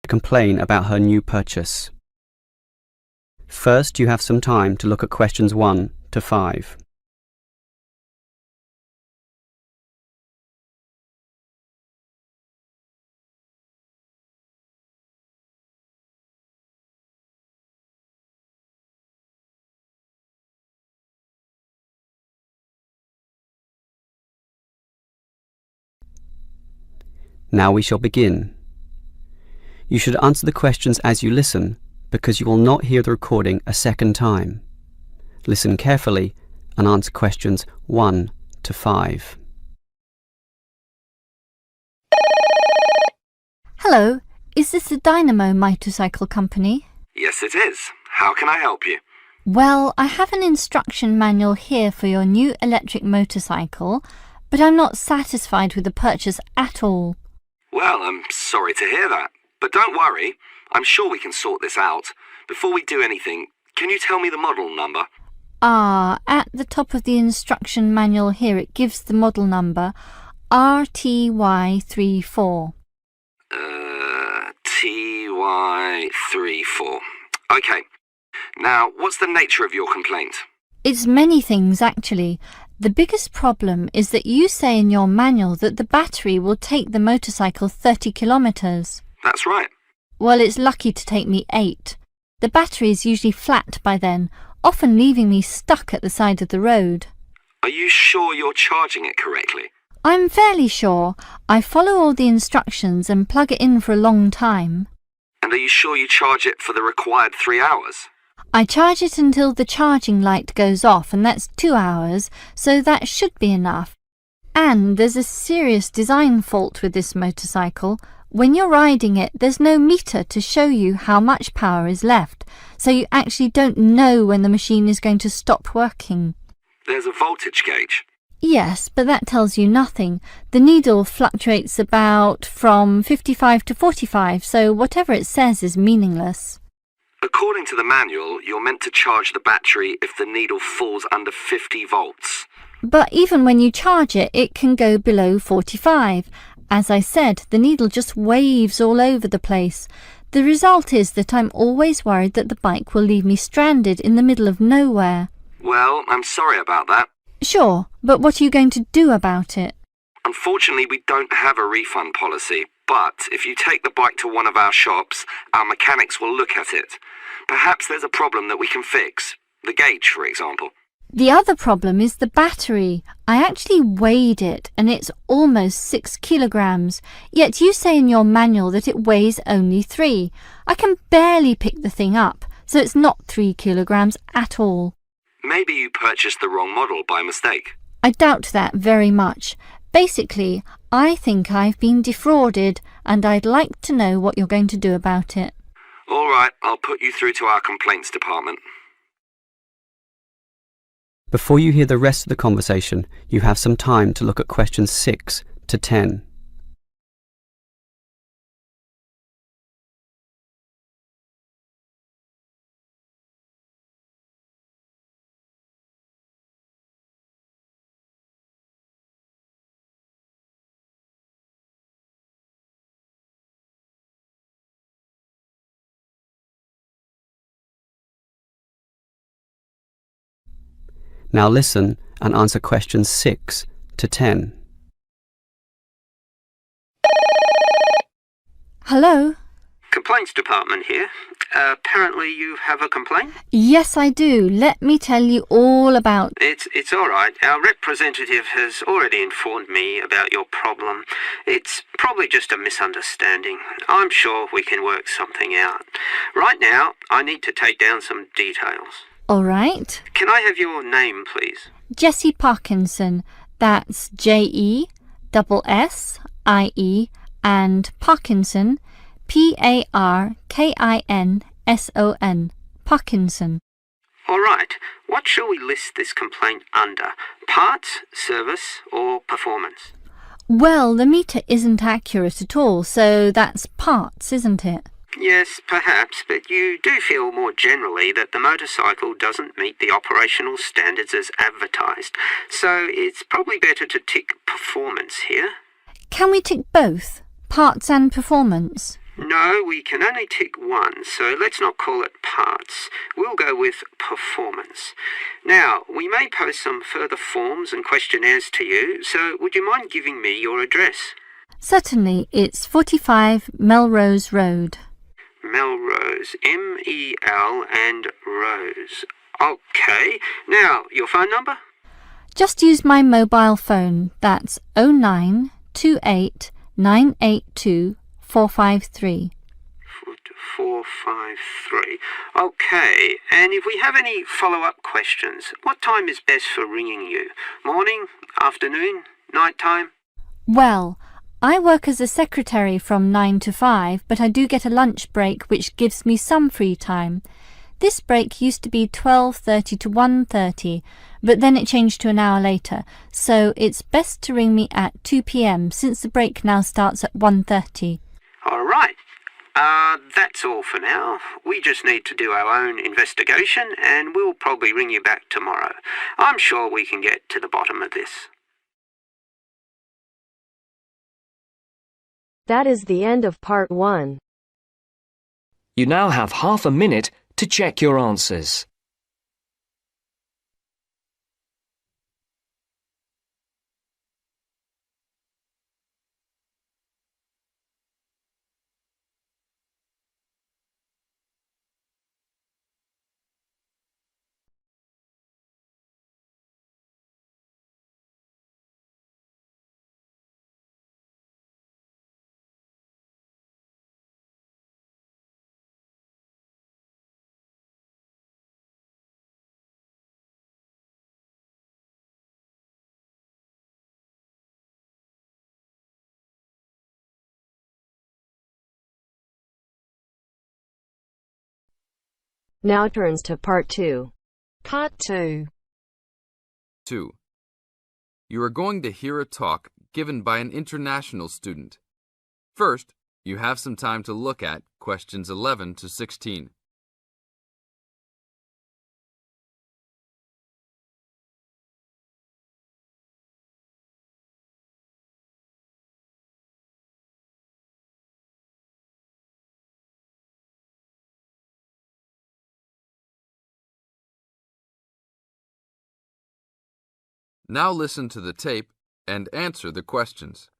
complain about her new purchase. First, you have some time to look at questions 1 to 5. Now we shall begin. You should answer the questions as you listen, because you will not hear the recording a second time. Listen carefully and answer questions 1 to 5. Hello, is this the Dynamo Motorcycle Company? Yes, it is. How can I help you? Well, I have an instruction manual here for your new electric motorcycle, but I'm not satisfied with the purchase at all. Well, I'm sorry to hear that. But don't worry, I'm sure we can sort this out. Before we do anything, can you tell me the model number? At the top of the instruction manual here it gives the model number RTY34. TY34. Okay. Now, what's the nature of your complaint? It's many things, actually. The biggest problem is that you say in your manual that the battery will take the motorcycle 30 kilometres. That's right. Well, it's lucky to take me 8. The battery is usually flat by then, often leaving me stuck at the side of the road. Are you sure you're charging it correctly? I'm fairly sure. I follow all the instructions and plug it in for a long time. And are you sure you charge it for the required 3 hours? I charge it until the charging light goes off, and that's 2 hours, so that should be enough. And there's a serious design fault with this motorcycle. When you're riding it, there's no meter to show you how much power is left, so you actually don't know when the machine is going to stop working. There's a voltage gauge. Yes, but that tells you nothing. The needle fluctuates about from 55 to 45, so whatever it says is meaningless. According to the manual, you're meant to charge the battery if the needle falls under 50 volts. But even when you charge it, it can go below 45. As I said, the needle just waves all over the place. The result is that I'm always worried that the bike will leave me stranded in the middle of nowhere. Well, I'm sorry about that. Sure, but what are you going to do about it? Unfortunately, we don't have a refund policy, but if you take the bike to one of our shops, our mechanics will look at it. Perhaps there's a problem that we can fix. The gauge, for example. The other problem is the battery. I actually weighed it, and it's almost 6 kilograms, yet you say in your manual that it weighs only 3. I can barely pick the thing up, so it's not 3 kilograms at all. Maybe you purchased the wrong model by mistake. I doubt that very much. Basically, I think I've been defrauded, and I'd like to know what you're going to do about it. All right, I'll put you through to our complaints department. Before you hear the rest of the conversation, you have some time to look at questions 6 to 10. Now listen and answer questions 6 to 10. Hello? Complaints department here. Apparently you have a complaint? Yes, I do. Let me tell you all about... It's all right. Our representative has already informed me about your problem. It's probably just a misunderstanding. I'm sure we can work something out. Right now, I need to take down some details. All right. Can I have your name, please? Jessie Parkinson. That's Jessie and Parkinson, Parkinson. Parkinson. All right. What shall we list this complaint under? Parts, service, or performance? Well, the meter isn't accurate at all, so that's parts, isn't it? Yes, perhaps, but you do feel more generally that the motorcycle doesn't meet the operational standards as advertised, so it's probably better to tick performance here. Can we tick both, parts and performance? No, we can only tick one, so let's not call it parts. We'll go with performance. Now, we may post some further forms and questionnaires to you, so would you mind giving me your address? Certainly, it's 45 Melrose Road. Melrose, M-E-L and Rose. Okay, now, your phone number? Just use my mobile phone. That's 0928 982 453. 453. Okay, and if we have any follow-up questions, what time is best for ringing you? Morning, afternoon, night time? Well, I work as a secretary from 9 to 5, but I do get a lunch break which gives me some free time. This break used to be 12:30 to 1:30, but then it changed to an hour later, so it's best to ring me at 2 p.m. since the break now starts at 1:30. All right. That's all for now. We just need to do our own investigation and we'll probably ring you back tomorrow. I'm sure we can get to the bottom of this. That is the end of part 1. You now have half a minute to check your answers. Now turns to part 2. Part 2. 2. You are going to hear a talk given by an international student. First, you have some time to look at questions 11 to 16. Now listen to the tape and answer the questions.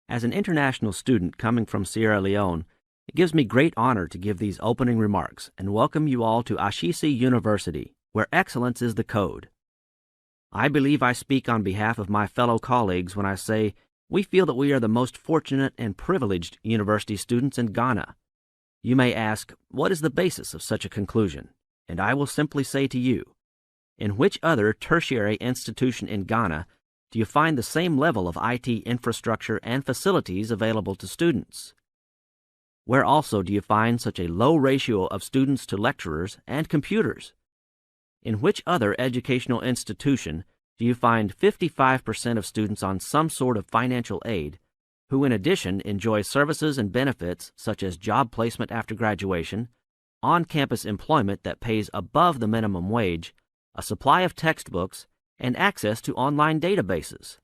As an international student coming from Sierra Leone, it gives me great honor to give these opening remarks and welcome you all to Ashesi University, where excellence is the code. I believe I speak on behalf of my fellow colleagues when I say we feel that we are the most fortunate and privileged university students in Ghana. You may ask, what is the basis of such a conclusion? And I will simply say to you, in which other tertiary institution in Ghana do you find the same level of IT infrastructure and facilities available to students? Where also do you find such a low ratio of students to lecturers and computers? In which other educational institution do you find 55% of students on some sort of financial aid, who in addition enjoy services and benefits such as job placement after graduation, on-campus employment that pays above the minimum wage, a supply of textbooks, and access to online databases?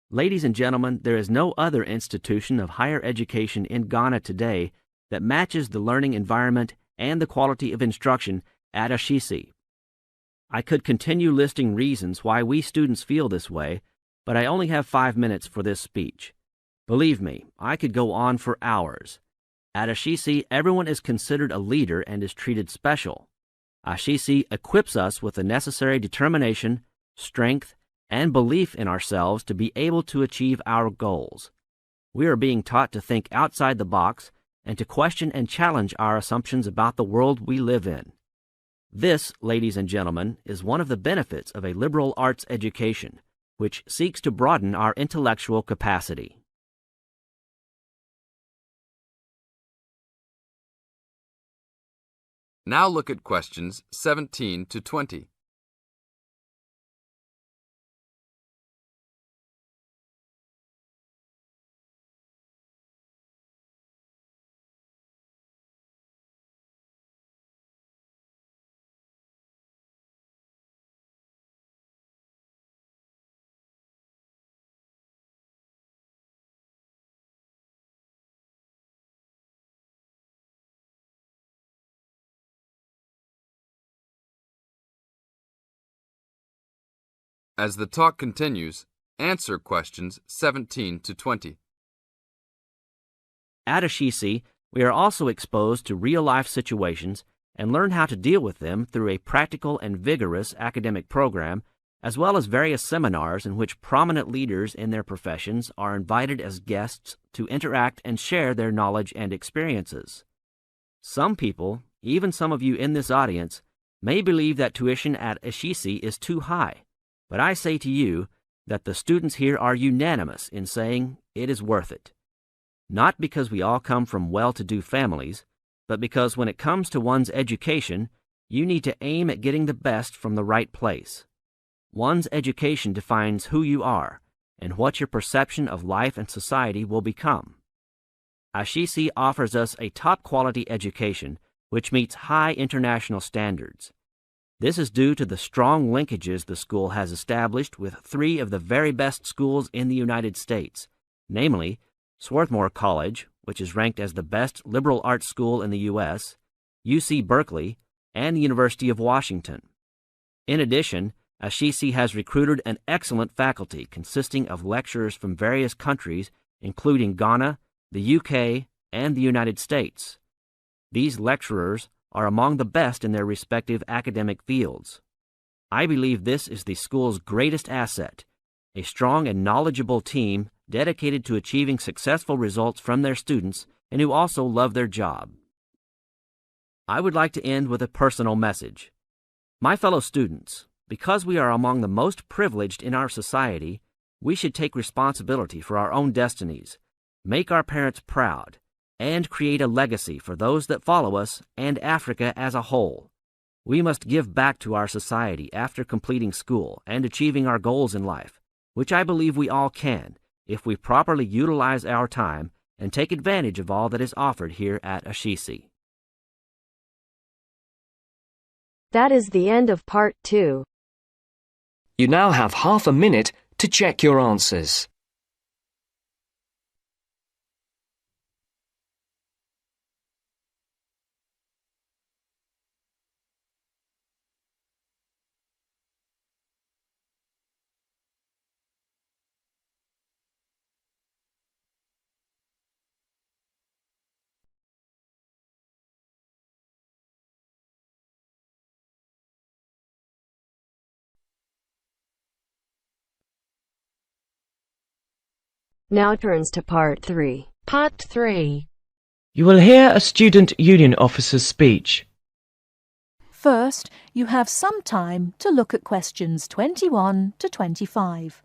Ladies and gentlemen, there is no other institution of higher education in Ghana today that matches the learning environment and the quality of instruction at Ashesi. I could continue listing reasons why we students feel this way, but I only have 5 minutes for this speech. Believe me, I could go on for hours. At Ashesi, everyone is considered a leader and is treated special. Ashesi equips us with the necessary determination, strength, and belief in ourselves to be able to achieve our goals. We are being taught to think outside the box and to question and challenge our assumptions about the world we live in. This, ladies and gentlemen, is one of the benefits of a liberal arts education, which seeks to broaden our intellectual capacity. Now look at questions 17 to 20. As the talk continues, answer questions 17 to 20. At Ashisi, we are also exposed to real-life situations and learn how to deal with them through a practical and vigorous academic program, as well as various seminars in which prominent leaders in their professions are invited as guests to interact and share their knowledge and experiences. Some people, even some of you in this audience, may believe that tuition at Ashisi is too high, but I say to you that the students here are unanimous in saying it is worth it. Not because we all come from well-to-do families, but because when it comes to one's education, you need to aim at getting the best from the right place. One's education defines who you are and what your perception of life and society will become. Ashisi offers us a top-quality education which meets high international standards. This is due to the strong linkages the school has established with three of the very best schools in the United States, namely Swarthmore College, which is ranked as the best liberal arts school in the U.S., UC Berkeley, and the University of Washington. In addition, Ashisi has recruited an excellent faculty consisting of lecturers from various countries, including Ghana, the UK, and the United States. These lecturers are among the best in their respective academic fields. I believe this is the school's greatest asset, a strong and knowledgeable team dedicated to achieving successful results from their students and who also love their job. I would like to end with a personal message. My fellow students, because we are among the most privileged in our society, we should take responsibility for our own destinies, make our parents proud, and create a legacy for those that follow us and Africa as a whole. We must give back to our society after completing school and achieving our goals in life, which I believe we all can if we properly utilize our time and take advantage of all that is offered here at Ashisi. That is the end of part 2. You now have half a minute to check your answers. Now turns to part 3. Part 3. You will hear a student union officer's speech. First, you have some time to look at questions 21 to 25.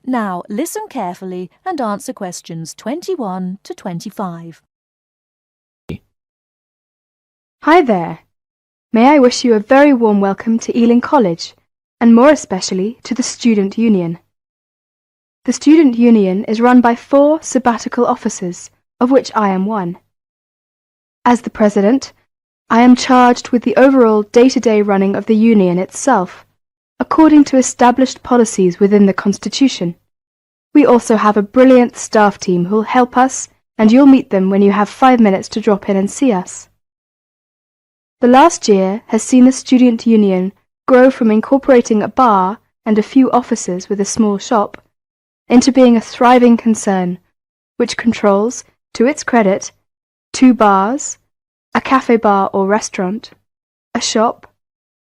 Now, listen carefully and answer questions 21 to 25. Hi there. May I wish you a very warm welcome to Ealing College, and more especially to the Student Union. The Student Union is run by 4 sabbatical officers, of which I am one. As the president, I am charged with the overall day-to-day running of the union itself, according to established policies within the Constitution. We also have a brilliant staff team who'll help us, and you'll meet them when you have 5 minutes to drop in and see us. The last year has seen the Student Union grow from incorporating a bar and a few offices with a small shop into being a thriving concern, which controls, to its credit, 2 bars, a cafe bar or restaurant, a shop,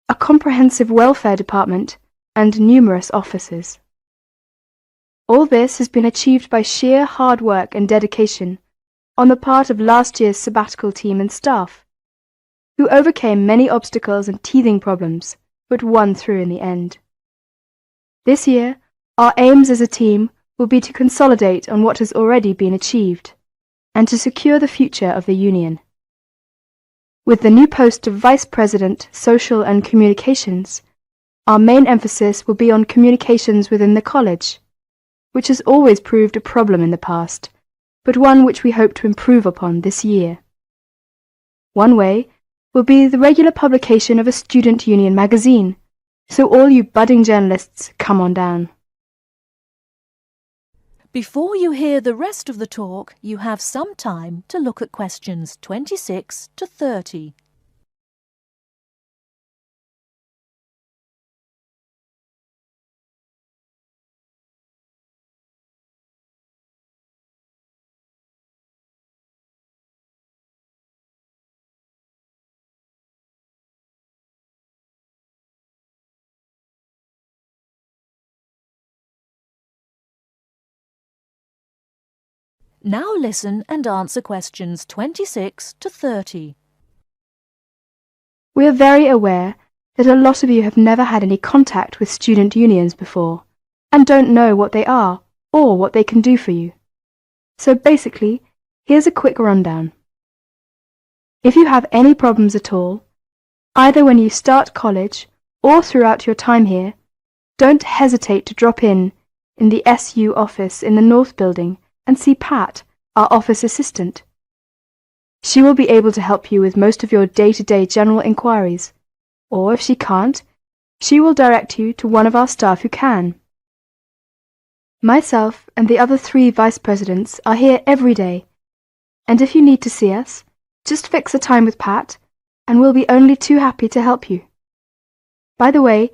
a comprehensive welfare department, and numerous offices. All this has been achieved by sheer hard work and dedication on the part of last year's sabbatical team and staff, who overcame many obstacles and teething problems, but won through in the end. This year, our aims as a team will be to consolidate on what has already been achieved, and to secure the future of the Union. With the new post of Vice President, Social and Communications, our main emphasis will be on communications within the college, which has always proved a problem in the past, but one which we hope to improve upon this year. One way will be the regular publication of a student union magazine, so all you budding journalists, come on down. Before you hear the rest of the talk, you have some time to look at questions 26 to 30. Now listen and answer questions 26 to 30. We are very aware that a lot of you have never had any contact with student unions before and don't know what they are or what they can do for you. So basically, here's a quick rundown. If you have any problems at all, either when you start college or throughout your time here, don't hesitate to drop in the SU office in the North Building and see Pat, our office assistant. She will be able to help you with most of your day-to-day general inquiries, or if she can't, she will direct you to one of our staff who can. Myself and the other 3 vice presidents are here every day, and if you need to see us, just fix a time with Pat, and we'll be only too happy to help you. By the way,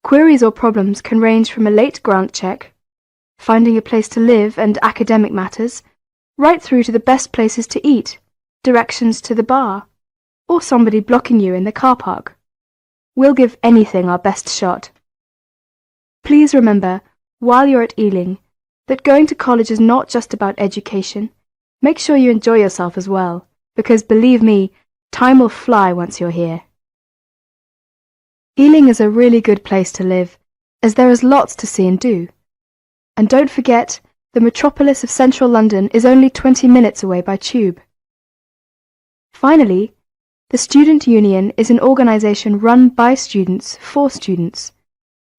queries or problems can range from a late grant check, finding a place to live and academic matters, right through to the best places to eat, directions to the bar, or somebody blocking you in the car park. We'll give anything our best shot. Please remember, while you're at Ealing, that going to college is not just about education. Make sure you enjoy yourself as well, because believe me, time will fly once you're here. Ealing is a really good place to live, as there is lots to see and do. And don't forget, the metropolis of central London is only 20 minutes away by tube. Finally, the Student Union is an organisation run by students for students.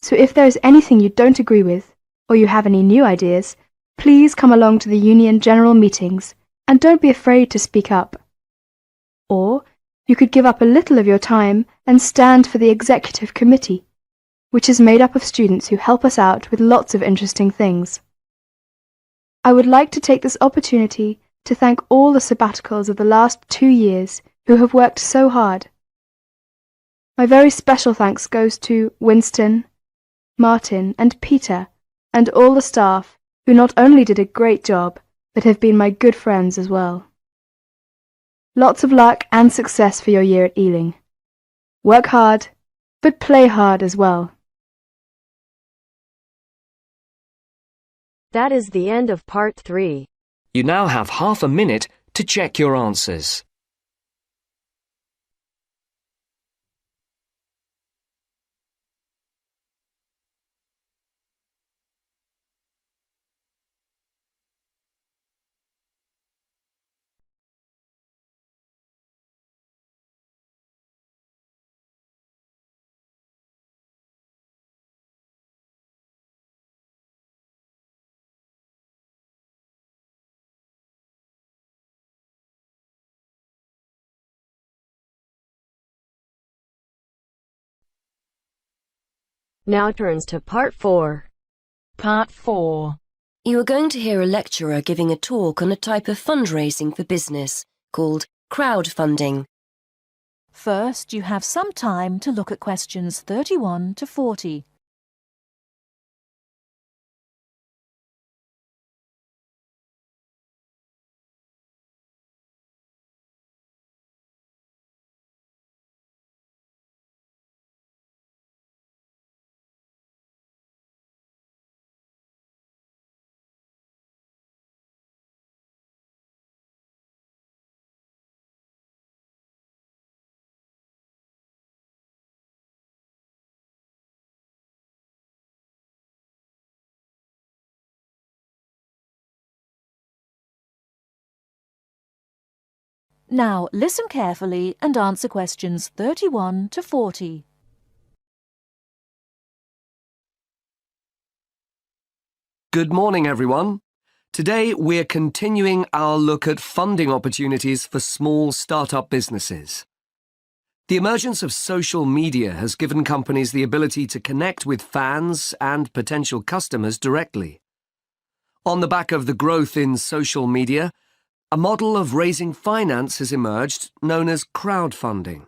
So if there is anything you don't agree with, or you have any new ideas, please come along to the Union General Meetings and don't be afraid to speak up. Or you could give up a little of your time and stand for the Executive Committee, which is made up of students who help us out with lots of interesting things. I would like to take this opportunity to thank all the sabbaticals of the last 2 years who have worked so hard. My very special thanks goes to Winston, Martin and Peter and all the staff who not only did a great job but have been my good friends as well. Lots of luck and success for your year at Ealing. Work hard, but play hard as well. That is the end of part 3. You now have half a minute to check your answers. Now turns to part 4. Part 4. You are going to hear a lecturer giving a talk on a type of fundraising for business called crowdfunding. First, you have some time to look at questions 31 to 40. Now listen carefully and answer questions 31 to 40. Good morning, everyone. Today, we're continuing our look at funding opportunities for small startup businesses. The emergence of social media has given companies the ability to connect with fans and potential customers directly. On the back of the growth in social media, a model of raising finance has emerged known as crowdfunding.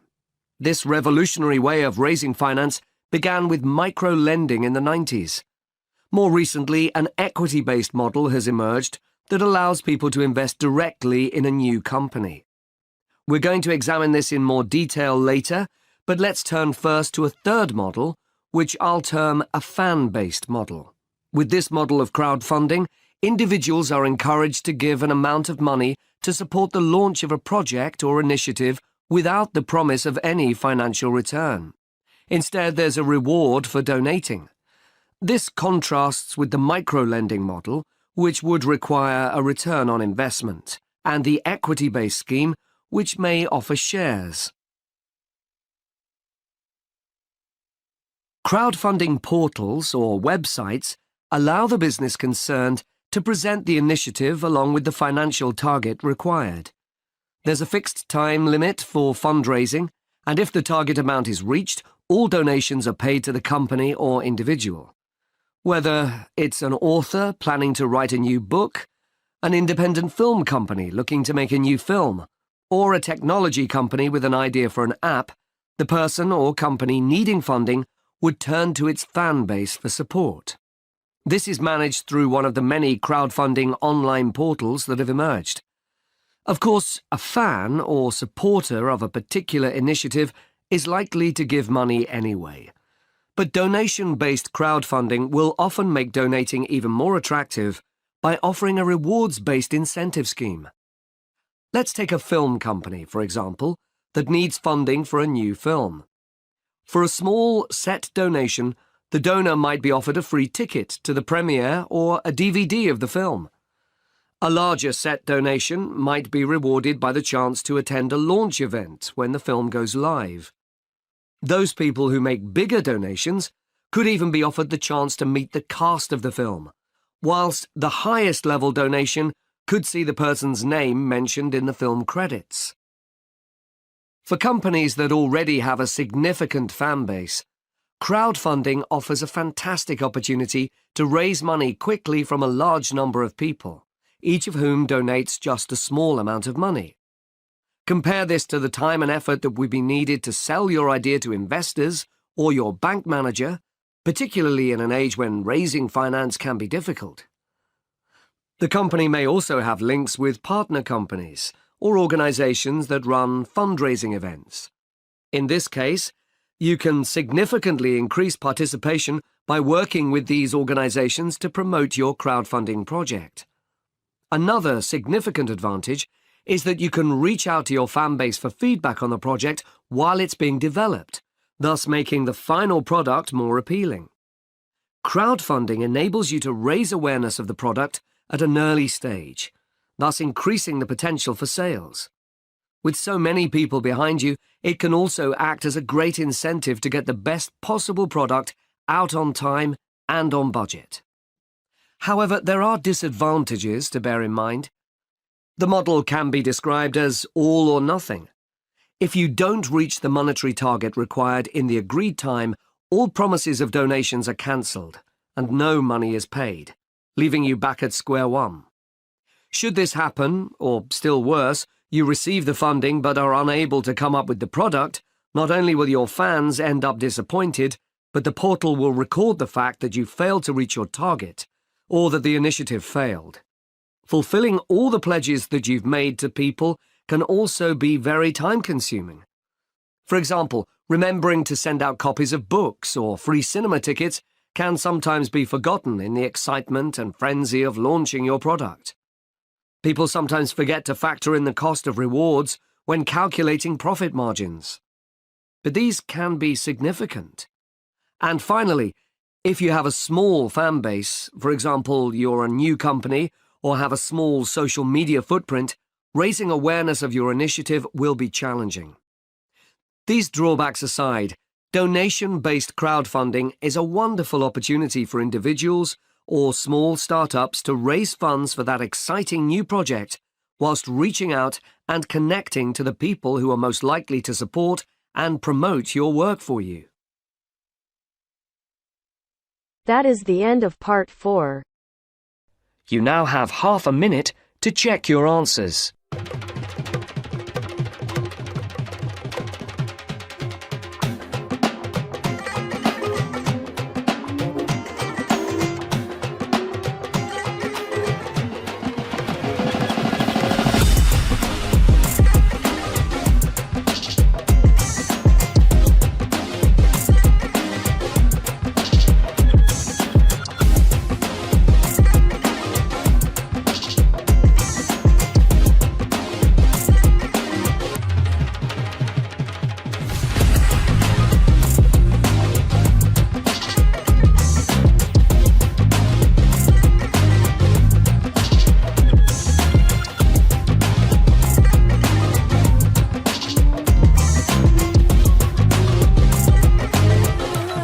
This revolutionary way of raising finance began with micro-lending in the 90s. More recently, an equity-based model has emerged that allows people to invest directly in a new company. We're going to examine this in more detail later, but let's turn first to a third model, which I'll term a fan-based model. With this model of crowdfunding, individuals are encouraged to give an amount of money to support the launch of a project or initiative without the promise of any financial return. Instead, there's a reward for donating. This contrasts with the micro-lending model, which would require a return on investment, and the equity-based scheme, which may offer shares. Crowdfunding portals or websites allow the business concerned to present the initiative along with the financial target required. There's a fixed time limit for fundraising, and if the target amount is reached, all donations are paid to the company or individual. Whether it's an author planning to write a new book, an independent film company looking to make a new film, or a technology company with an idea for an app, the person or company needing funding would turn to its fan base for support. This is managed through one of the many crowdfunding online portals that have emerged. Of course, a fan or supporter of a particular initiative is likely to give money anyway. But donation-based crowdfunding will often make donating even more attractive by offering a rewards-based incentive scheme. Let's take a film company, for example, that needs funding for a new film. For a small, set donation, the donor might be offered a free ticket to the premiere or a DVD of the film. A larger set donation might be rewarded by the chance to attend a launch event when the film goes live. Those people who make bigger donations could even be offered the chance to meet the cast of the film, whilst the highest level donation could see the person's name mentioned in the film credits. For companies that already have a significant fan base, crowdfunding offers a fantastic opportunity to raise money quickly from a large number of people, each of whom donates just a small amount of money. Compare this to the time and effort that would be needed to sell your idea to investors or your bank manager, particularly in an age when raising finance can be difficult. The company may also have links with partner companies or organizations that run fundraising events. In this case, you can significantly increase participation by working with these organizations to promote your crowdfunding project. Another significant advantage is that you can reach out to your fan base for feedback on the project while it's being developed, thus making the final product more appealing. Crowdfunding enables you to raise awareness of the product at an early stage, thus increasing the potential for sales. With so many people behind you, it can also act as a great incentive to get the best possible product out on time and on budget. However, there are disadvantages to bear in mind. The model can be described as all or nothing. If you don't reach the monetary target required in the agreed time, all promises of donations are cancelled and no money is paid, leaving you back at square one. Should this happen, or still worse, you receive the funding but are unable to come up with the product, not only will your fans end up disappointed, but the portal will record the fact that you failed to reach your target, or that the initiative failed. Fulfilling all the pledges that you've made to people can also be very time-consuming. For example, remembering to send out copies of books or free cinema tickets can sometimes be forgotten in the excitement and frenzy of launching your product. People sometimes forget to factor in the cost of rewards when calculating profit margins. But these can be significant. And finally, if you have a small fan base, for example, you're a new company or have a small social media footprint, raising awareness of your initiative will be challenging. These drawbacks aside, donation-based crowdfunding is a wonderful opportunity for individuals, or small startups to raise funds for that exciting new project, whilst reaching out and connecting to the people who are most likely to support and promote your work for you. That is the end of part 4. You now have half a minute to check your answers.